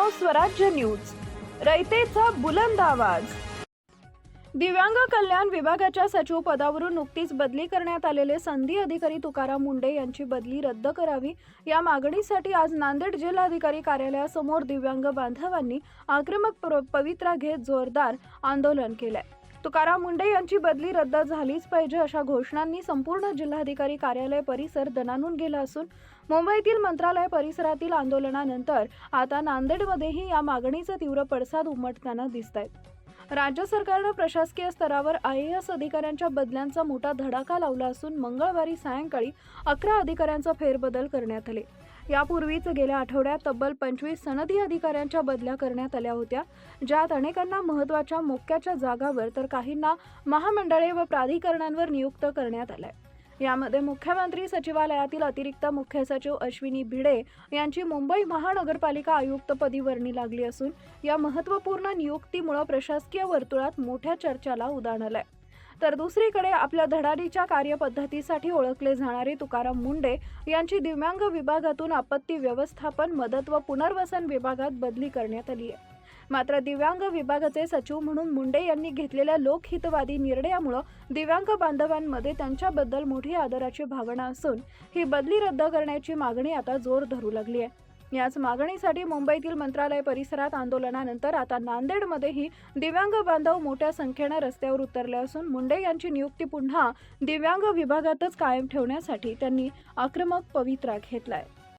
मित्रांनो, स्वराज्य न्यूज, रयतेचा बुलंद आवाज। दिव्यांग कल्याण विभागाच्या सचिव पदावरून नुकतीच बदली करण्यात आलेले संधी अधिकारी तुकाराम मुंडे यांची बदली रद्द करावी या मागणीसाठी आज नांदेड जिल्हाधिकारी कार्यालयासमोर दिव्यांग बांधवांनी आक्रमक पवित्रा घेत जोरदार आंदोलन केले। तुकाराम मुंडे यांची बदली रद्द झालीच पाहिजे अशा घोषणांनी संपूर्ण जिल्हाधिकारी कार्यालय परिसर दणाणून गेला असून मुंबईतील मंत्रालय परिसरातील आंदोलनानंतर आता नांदेडमध्येही या मागणीचे तीव्र पडसाद उमटताना दिसतायत। राज्य सरकारने प्रशासकीय स्तरावर IAS अधिकाऱ्यांच्या बदल्यांचा मोठा धडाका लावला असून मंगळवारी सायंकाळी 11 अधिकाऱ्यांचा फेरबदल करण्यात आले। यापूर्वीच गेल्या आठवड्यात तब्बल 25 सनदी अधिकाऱ्यांच्या बदल्या करण्यात आल्या होत्या, ज्यात अनेकांना महत्त्वाच्या मोक्याच्या जागांवर तर काहींना महामंडळे व प्राधिकरणांवर नियुक्त करण्यात आले। यामध्ये मुख्यमंत्री सचिवालयातील अतिरिक्त मुख्य सचिव अश्विनी भिडे यांची मुंबई महानगरपालिका आयुक्तपदी वर्णी लागली असून या महत्त्वपूर्ण नियुक्तीमुळे प्रशासकीय वर्तुळात मोठ्या चर्चेला उधाण आलंय। तर दुसरीकडे आपल्या धडाडीच्या कार्यपद्धतीसाठी ओळखले जाणारे तुकाराम मुंडे यांची दिव्यांग विभागातून आपत्ती व्यवस्थापन, मदत व पुनर्वसन विभागात बदली करण्यात आली आहे। मात्र दिव्यांग विभागाचे सचिव म्हणून मुंडे यांनी घेतलेल्या लोकहितवादी निर्णयामुळे दिव्यांग बांधवांमध्ये त्यांच्याबद्दल मोठी आदराची भावना असून ही बदली रद्द करण्याची मागणी आता जोर धरू लागली आहे। याच मागणीसाठी मुंबईतील मंत्रालय परिसरात आंदोलनानंतर आता नांदेडमध्येही दिव्यांग बांधव मोठ्या संख्येने रस्त्यावर उतरले असून मुंडे यांची नियुक्ती पुन्हा दिव्यांग विभागातच कायम ठेवण्यासाठी त्यांनी आक्रमक पवित्रा घेतलाय।